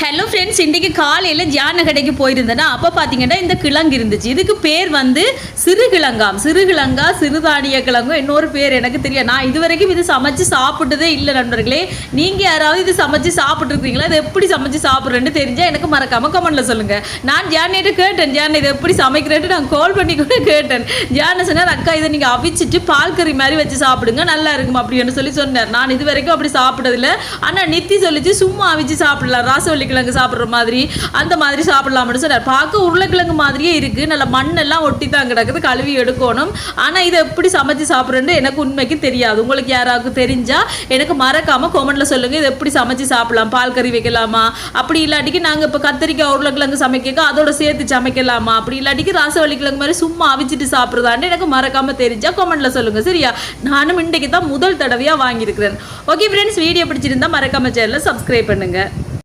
Hello friends, இன்றைக்கி காலையில் ஜான கடைக்கு போயிருந்தேன்னா அப்போ பார்த்தீங்கன்னா இந்த கிழங்கு இருந்துச்சு. இதுக்கு பேர் வந்து சிறுகிழங்காம். சிறுகிழங்கா, சிறுதானிய கிழங்கு, இன்னொரு பேர் எனக்கு தெரியாது. நான் இது வரைக்கும் இது சமைச்சு சாப்பிட்டதே இல்லை நண்பர்களே. நீங்கள் யாராவது இது சமைச்சு சாப்பிட்ருக்கீங்களா? இது எப்படி சமைச்சு சாப்பிட்றேன்னு தெரிஞ்சால் எனக்கு மறக்காமல் கமெண்ட்டில் சொல்லுங்கள். நான் ஜானியிட்ட கேட்டேன், ஜான் இதை எப்படி சமைக்கிறேன்ட்டு நான் கால் பண்ணி கூட கேட்டேன். ஜான சொன்னார், அக்கா இதை நீங்கள் அவிச்சிட்டு பால் கறி மாதிரி வச்சு சாப்பிடுங்க, நல்லா இருக்கும் அப்படின்னு சொல்லி சொன்னார். நான் இது வரைக்கும் அப்படி சாப்பிட்டதில்லை. ஆனால் நித்தி சொல்லிச்சு சும்மா அவிச்சு சாப்பிடலாம், ராசவள்ளி கிழங்கு சாப்பிட்ற மாதிரி அந்த மாதிரி சாப்பிடலாம்னு சொன்னார். பார்க்க உருளைக்கிழங்கு மாதிரியே இருக்குது, நல்ல மண்ணெல்லாம் ஒட்டி தான் கிடக்குது, கழுவி எடுக்கணும். ஆனால் இதை எப்படி சமைச்சு சாப்பிட்றேன்னு எனக்கு உண்மைக்கு தெரியாது. உங்களுக்கு யாராவது தெரிஞ்சால் எனக்கு மறக்காமல் கமெண்ட்டில் சொல்லுங்கள். இதை எப்படி சமைச்சு சாப்பிடலாம், பால் கறி வைக்கலாமா, அப்படி இல்லாட்டிக்கு நாங்கள் இப்போ கத்திரிக்காய் உருளைக்கிழங்கு சமைக்க அதோட சேர்த்து சமைக்கலாமா, அப்படி இல்லாட்டிக்கு ராசவள்ளி கிழங்கு மாதிரி சும்மா அவிச்சிட்டு சாப்பிட்றதான்னு எனக்கு மறக்காமல் தெரிஞ்சால் கமெண்ட்டில் சொல்லுங்கள். சரியா? நானும் இன்றைக்கு தான் முதல் தடவையாக வாங்கியிருக்கிறேன். ஓகே ஃப்ரெண்ட்ஸ், வீடியோ பிடிச்சிருந்தா மறக்காமல் சேனலை சப்ஸ்கிரைப் பண்ணுங்கள்.